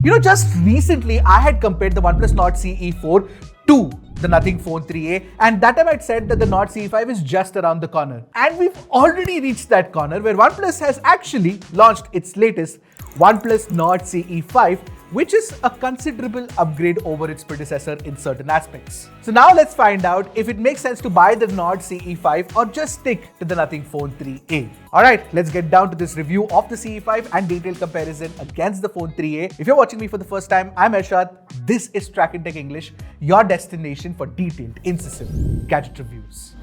Just recently I had compared the OnePlus Nord CE4 to the Nothing Phone 3a, and that time I'd said that the Nord CE5 is just around the corner. And we've already reached that corner where OnePlus has actually launched its latest OnePlus Nord CE5, which is a considerable upgrade over its predecessor in certain aspects. So now let's find out if it makes sense to buy the Nord CE5 or just stick to the Nothing Phone 3a. Alright, let's get down to this review of the CE5 and detailed comparison against the Phone 3a. If you're watching me for the first time, I'm Arshad. This is Trakin Tech English, your destination for detailed, incisive gadget reviews.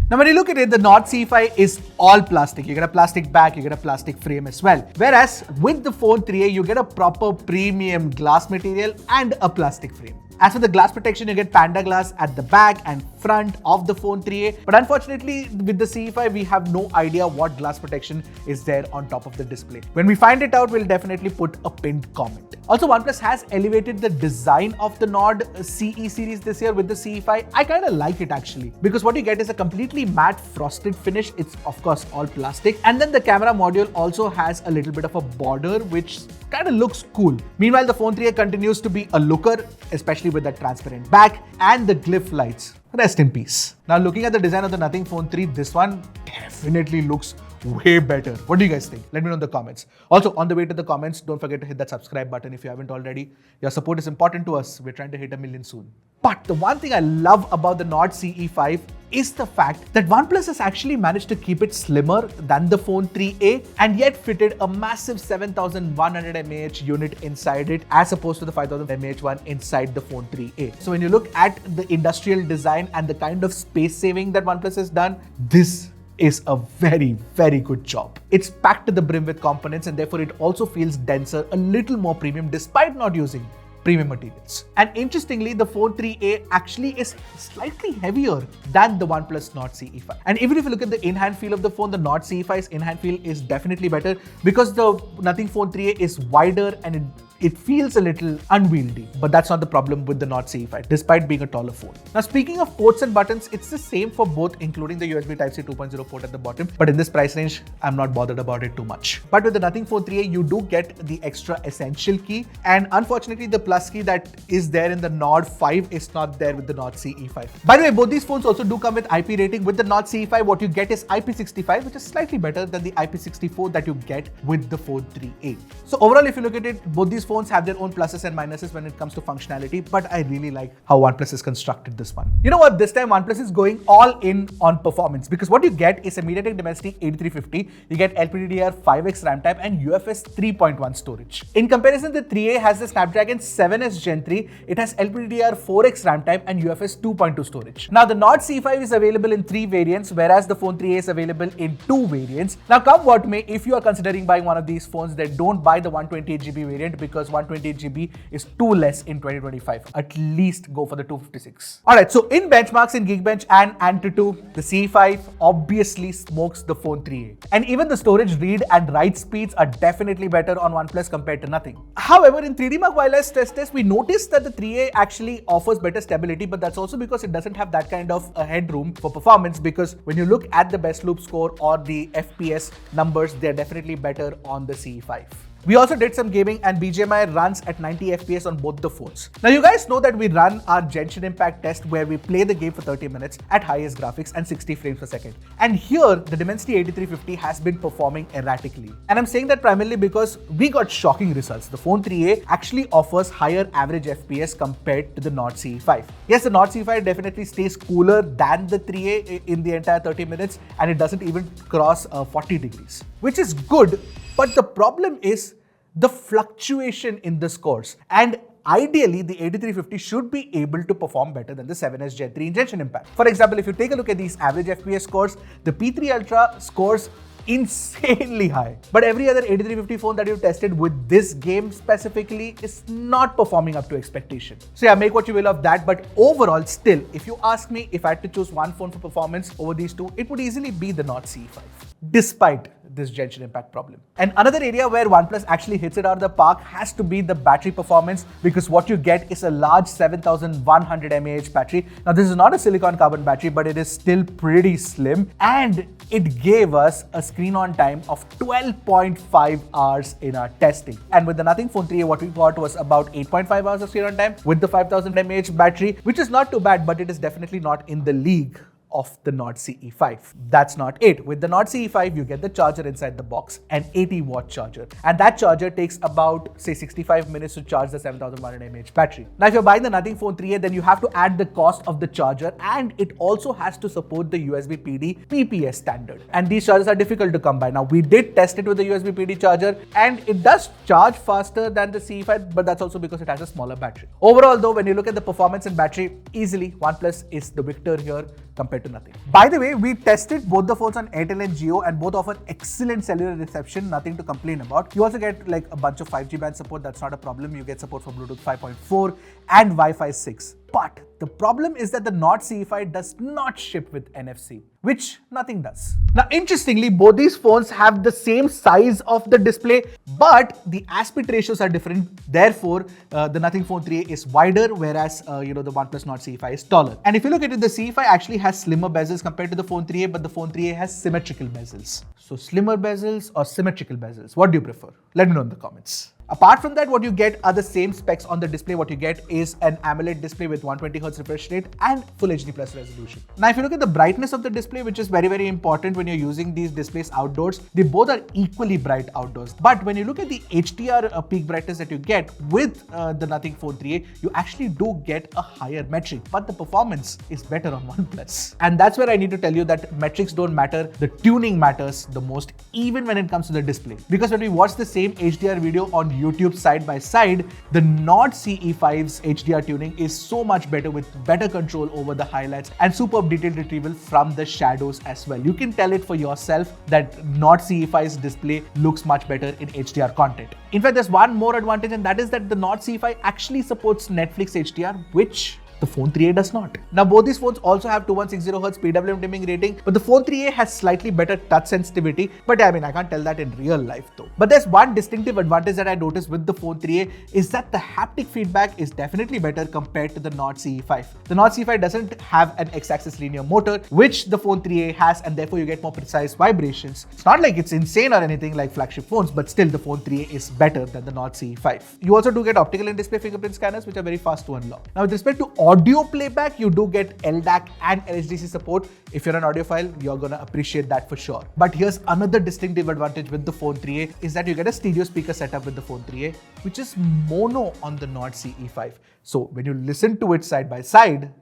Now, when you look at it, the Nord CE5 is all plastic. You get a plastic back, you get a plastic frame as well. Whereas with the Phone 3a, you get a proper premium glass material and a plastic frame. As for the glass protection, you get Panda glass at the back and front of the Phone 3a. But unfortunately, with the CE5, we have no idea what glass protection is there on top of the display. When we find it out, we'll definitely put a pinned comment. Also, OnePlus has elevated the design of the Nord CE series this year with the CE5. I kind of like it actually, because what you get is a completely matte frosted finish. It's of course all plastic. And then the camera module also has a little bit of a border, which kind of looks cool. Meanwhile, the Phone 3a continues to be a looker, especially with that transparent back and the glyph lights. Rest in peace. Now, looking at the design of the Nothing Phone 3, this one definitely looks way better. What do you guys think? Let me know in the comments. Also, on the way to the comments, don't forget to hit that subscribe button if you haven't already. Your support is important to us. We're trying to hit 1 million soon. But the one thing I love about the Nord CE5 is the fact that OnePlus has actually managed to keep it slimmer than the Phone 3a and yet fitted a massive 7100 mAh unit inside it as opposed to the 5000 mAh one inside the Phone 3a. So when you look at the industrial design and the kind of space saving that OnePlus has done, this is a very, very good job. It's packed to the brim with components and therefore it also feels denser, a little more premium despite not using premium materials. And interestingly, the Phone 3a actually is slightly heavier than the OnePlus Nord CE5. And even if you look at the in-hand feel of the phone, the Nord CE5's in-hand feel is definitely better because the Nothing Phone 3a is wider and it feels a little unwieldy, but that's not the problem with the Nord CE5, despite being a taller phone. Now, speaking of ports and buttons, it's the same for both, including the USB Type-C 2.0 port at the bottom, but in this price range, I'm not bothered about it too much. But with the Nothing Phone 3a, you do get the extra essential key, and unfortunately, the plus key that is there in the Nord 5 is not there with the Nord CE5. By the way, both these phones also do come with IP rating. With the Nord CE5, what you get is IP65, which is slightly better than the IP64 that you get with the Phone 3a. So overall, if you look at it, both these phones have their own pluses and minuses when it comes to functionality, but I really like how OnePlus has constructed this one. You know what? This time OnePlus is going all in on performance because what you get is a MediaTek Dimensity 8350, you get LPDDR5X RAM type and UFS 3.1 storage. In comparison, the 3a has the Snapdragon 7S Gen 3, it has LPDDR4X RAM type and UFS 2.2 storage. Now the Nord CE5 is available in 3 variants, whereas the Phone 3a is available in 2 variants. Now come what may, if you are considering buying one of these phones, then don't buy the 128GB variant because 128GB is too less in 2025. At least go for the 256. Alright, so in benchmarks in Geekbench and Antutu, the CE5 obviously smokes the Phone 3a. And even the storage read and write speeds are definitely better on OnePlus compared to Nothing. However, in 3D Mark Wireless stress test, we noticed that the 3a actually offers better stability, but that's also because it doesn't have that kind of a headroom for performance, because when you look at the best loop score or the FPS numbers, they're definitely better on the CE5. We also did some gaming and BGMI runs at 90 FPS on both the phones. Now you guys know that we run our Genshin Impact test where we play the game for 30 minutes at highest graphics and 60 frames per second. And here the Dimensity 8350 has been performing erratically. And I'm saying that primarily because we got shocking results. The Phone 3a actually offers higher average FPS compared to the Nord CE5. Yes, the Nord CE5 definitely stays cooler than the 3a in the entire 30 minutes and it doesn't even cross 40 degrees, which is good. But the problem is the fluctuation in the scores. And ideally, the 8350 should be able to perform better than the 7S Gen 3 in Genshin Impact. For example, if you take a look at these average FPS scores, the P3 Ultra scores insanely high. But every other 8350 phone that you've tested with this game specifically is not performing up to expectation. So yeah, make what you will of that. But overall, still, if you ask me if I had to choose one phone for performance over these two, it would easily be the Nord CE5. Despite this genshin impact problem. And another area where OnePlus actually hits it out of the park has to be the battery performance, because what you get is a large 7100 mAh battery. Now this is not a silicon carbon battery, but it is still pretty slim, and it gave us a screen on time of 12.5 hours in our testing. And with the Nothing Phone 3a, what we got was about 8.5 hours of screen on time with the 5000 mAh battery, which is not too bad, but it is definitely not in the league of the Nord CE5. That's not it. With the Nord CE5, you get the charger inside the box, an 80-watt charger. And that charger takes about, say, 65 minutes to charge the 7100 mAh battery. Now, if you're buying the Nothing Phone 3a, then you have to add the cost of the charger, and it also has to support the USB PD PPS standard. And these chargers are difficult to come by. Now, we did test it with the USB PD charger, and it does charge faster than the CE5, but that's also because it has a smaller battery. Overall, though, when you look at the performance and battery, easily OnePlus is the victor here compared to Nothing. By the way, we tested both the phones on Airtel and Jio, and both offer excellent cellular reception, nothing to complain about. You also get like a bunch of 5G band support, that's not a problem. You get support for Bluetooth 5.4 and Wi-Fi 6. But the problem is that the Nord CE5 does not ship with NFC, which Nothing does. Now, interestingly, both these phones have the same size of the display, but the aspect ratios are different. Therefore, the Nothing Phone 3a is wider, whereas the OnePlus Nord CE5 is taller. And if you look at it, the CE5 actually has slimmer bezels compared to the Phone 3a, but the Phone 3a has symmetrical bezels. So, slimmer bezels or symmetrical bezels? What do you prefer? Let me know in the comments. Apart from that, what you get are the same specs on the display. What you get is an AMOLED display with 120Hz refresh rate and Full HD Plus resolution. Now, if you look at the brightness of the display, which is very, very important when you're using these displays outdoors, they both are equally bright outdoors. But when you look at the HDR peak brightness that you get with the Nothing Phone 3a, you actually do get a higher metric, but the performance is better on OnePlus. And that's where I need to tell you that metrics don't matter, the tuning matters the most, even when it comes to the display. Because when we watch the same HDR video on YouTube side by side, the Nord CE5's HDR tuning is so much better, with better control over the highlights and superb detail retrieval from the shadows as well. You can tell it for yourself that Nord CE5's display looks much better in HDR content. In fact, there's one more advantage, and that is that the Nord CE5 actually supports Netflix HDR, which the Phone 3a does not. Now, both these phones also have 2160Hz PWM dimming rating, but the Phone 3a has slightly better touch sensitivity. But I mean, I can't tell that in real life though. But there's one distinctive advantage that I noticed with the Phone 3a is that the haptic feedback is definitely better compared to the Nord CE5. The Nord CE5 doesn't have an X-axis linear motor, which the Phone 3a has, and therefore you get more precise vibrations. It's not like it's insane or anything like flagship phones, but still the Phone 3a is better than the Nord CE5. You also do get optical in-display fingerprint scanners, which are very fast to unlock. Now, with respect to audio playback, you do get LDAC and LHDC support. If you're an audiophile, you're gonna appreciate that for sure. But here's another distinctive advantage with the Phone 3a is that you get a stereo speaker setup with the Phone 3a, which is mono on the Nord CE5. So when you listen to it side by side,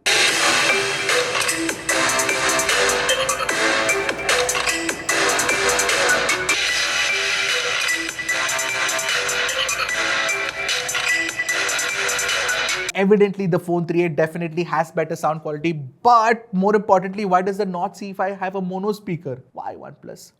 evidently the Phone 3a definitely has better sound quality, but more importantly, why does the Nord CE5 have a mono speaker? Why OnePlus?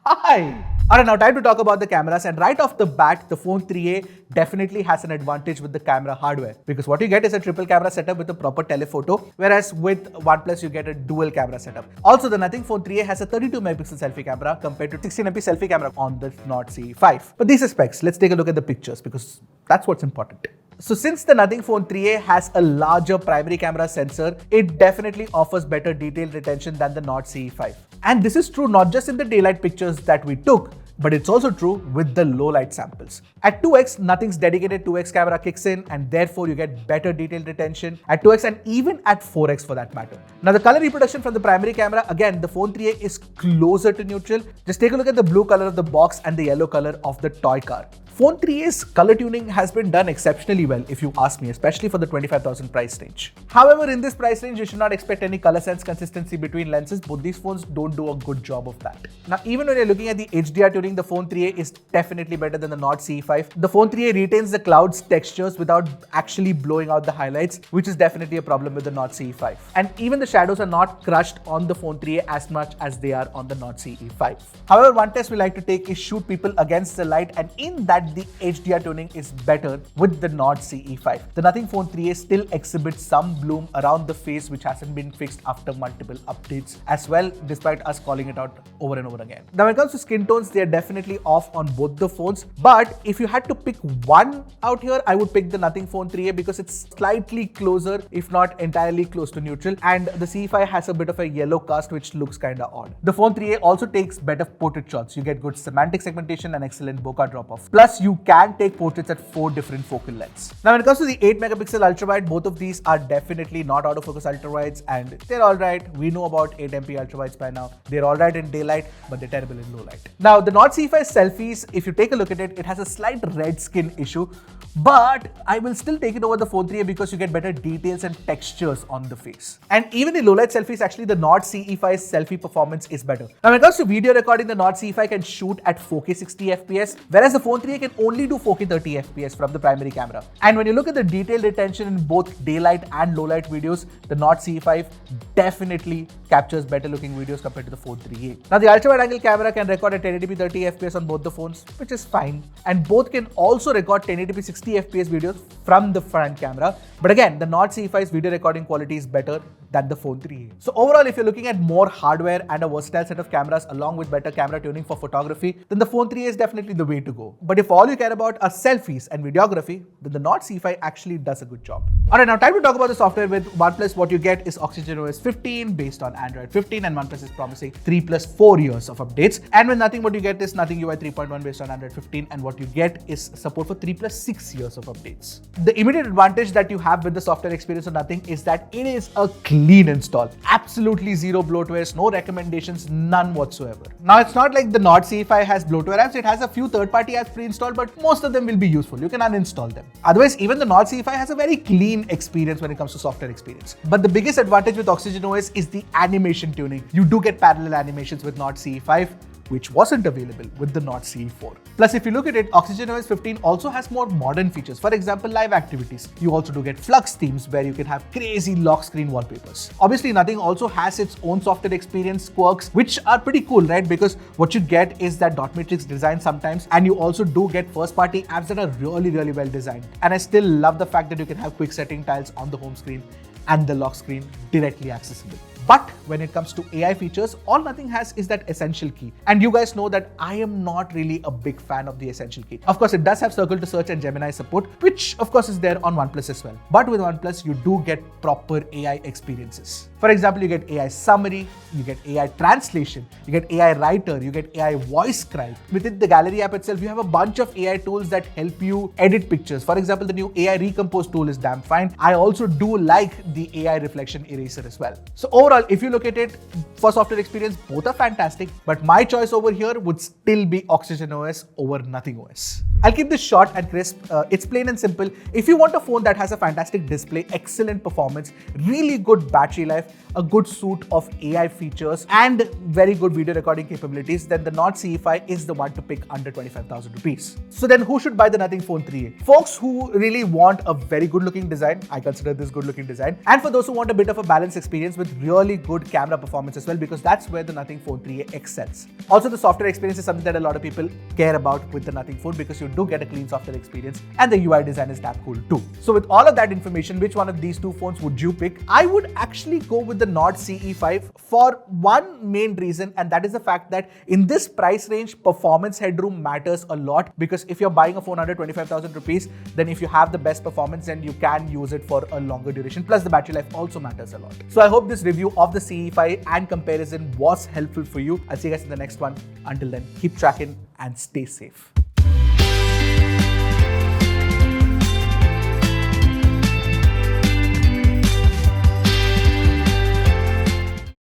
Why? Alright, now time to talk about the cameras, and right off the bat, the Phone 3a definitely has an advantage with the camera hardware, because what you get is a triple camera setup with a proper telephoto, whereas with OnePlus you get a dual camera setup. Also, the Nothing Phone 3a has a 32 megapixel selfie camera compared to 16MP selfie camera on the Nord CE5. But these are specs. Let's take a look at the pictures, because that's what's important. So since the Nothing Phone 3a has a larger primary camera sensor, it definitely offers better detail retention than the Nord CE5. And this is true not just in the daylight pictures that we took, but it's also true with the low light samples. At 2x, Nothing's dedicated 2x camera kicks in, and therefore you get better detail retention at 2x and even at 4x for that matter. Now, the color reproduction from the primary camera, again, the Phone 3a is closer to neutral. Just take a look at the blue color of the box and the yellow color of the toy car. Phone 3a's color tuning has been done exceptionally well, if you ask me, especially for the 25,000 price range. However, in this price range, you should not expect any color sense consistency between lenses. Both these phones don't do a good job of that. Now, even when you're looking at the HDR tuning, the Phone 3a is definitely better than the Nord CE5. The Phone 3a retains the clouds textures without actually blowing out the highlights, which is definitely a problem with the Nord CE5. And even the shadows are not crushed on the Phone 3a as much as they are on the Nord CE5. However, one test we like to take is shoot people against the light, and in that that the HDR tuning is better with the Nord CE5. The Nothing Phone 3a still exhibits some bloom around the face which hasn't been fixed after multiple updates as well, despite us calling it out over and over again. Now when it comes to skin tones, they are definitely off on both the phones, but if you had to pick one out here, I would pick the Nothing Phone 3a because it's slightly closer, if not entirely close to neutral, and the CE5 has a bit of a yellow cast which looks kinda odd. The Phone 3a also takes better portrait shots. You get good semantic segmentation and excellent bokeh drop-off. Plus, you can take portraits at 4 different focal lengths. Now when it comes to the 8 megapixel ultrawide, both of these are definitely not autofocus ultrawides and they're alright. We know about 8MP ultrawides by now. They're alright in daylight, but they're terrible in low light. Now the Nord CE5 selfies, if you take a look at it, it has a slight red skin issue, but I will still take it over the Phone 3a because you get better details and textures on the face. And even in low light selfies, actually the Nord CE5's selfie performance is better. Now when it comes to video recording, the Nord CE5 can shoot at 4K 60fps, whereas the Phone 3a can only do 4K 30fps from the primary camera. And when you look at the detail retention in both daylight and low light videos, the Nord CE5 definitely captures better looking videos compared to the Phone 3a. Now the ultra wide angle camera can record at 1080p 30fps on both the phones, which is fine. And both can also record 1080p 60fps videos from the front camera. But again, the Nord CE5's video recording quality is better than the Phone 3a. So overall, if you're looking at more hardware and a versatile set of cameras along with better camera tuning for photography, then the Phone 3a is definitely the way to go. But if all you care about are selfies and videography, then the Nord CE5 actually does a good job. Alright, now time to talk about the software with OnePlus. What you get is Oxygen OS 15 based on Android 15, and OnePlus is promising 3+4 years of updates. And with Nothing, what you get is Nothing UI 3.1 based on Android 15, and what you get is support for 3+6 years of updates. The immediate advantage that you have with the software experience of Nothing is that it is a clean install. Absolutely zero bloatwares, no recommendations, none whatsoever. Now it's not like the Nord CE5 has bloatware apps. It has a few third-party apps pre-installed, but most of them will be useful. You can uninstall them. Otherwise, even the Nord CE5 has a very clean experience when it comes to software experience. But the biggest advantage with Oxygen OS is the animation tuning. You do get parallel animations with Nord CE5, which wasn't available with the Nord CE4. Plus, if you look at it, Oxygen OS 15 also has more modern features. For example, live activities. You also do get Flux themes where you can have crazy lock screen wallpapers. Obviously, Nothing also has its own software experience quirks, which are pretty cool, right? Because what you get is that dot matrix design sometimes, and you also do get first-party apps that are really, really well designed. And I still love the fact that you can have quick setting tiles on the home screen and the lock screen directly accessible. But when it comes to AI features, all Nothing has is that essential key. And you guys know that I am not really a big fan of the essential key. Of course, it does have Circle to Search and Gemini support, which of course is there on OnePlus as well. But with OnePlus, you do get proper AI experiences. For example, you get AI summary, you get AI translation, you get AI writer, you get AI voice scribe. Within the gallery app itself, you have a bunch of AI tools that help you edit pictures. For example, the new AI recompose tool is damn fine. I also do like the AI reflection eraser as well. So overall, if you look at it, for software experience, both are fantastic, but my choice over here would still be Oxygen OS over Nothing OS. I'll keep this short and crisp. It's plain and simple. If you want a phone that has a fantastic display, excellent performance, really good battery life, a good suite of AI features, and very good video recording capabilities, then the Nord CE5 is the one to pick under 25,000 rupees. So then who should buy the Nothing Phone 3a? Folks who really want a very good looking design, I consider this good looking design, and for those who want a bit of a balanced experience with really good camera performance as well, because that's where the Nothing Phone 3a excels. Also, the software experience is something that a lot of people care about with the Nothing Phone because you do get a clean software experience and the UI design is damn cool too. So with all of that information, which one of these two phones would you pick? I would actually go with the Nord CE5 for one main reason, and that is the fact that in this price range, performance headroom matters a lot, because if you're buying a phone under 25,000 rupees, then if you have the best performance, then you can use it for a longer duration. Plus the battery life also matters a lot. So I hope this review of the CE5 and comparison was helpful for you. I'll see you guys in the next one. Until then, keep tracking and stay safe.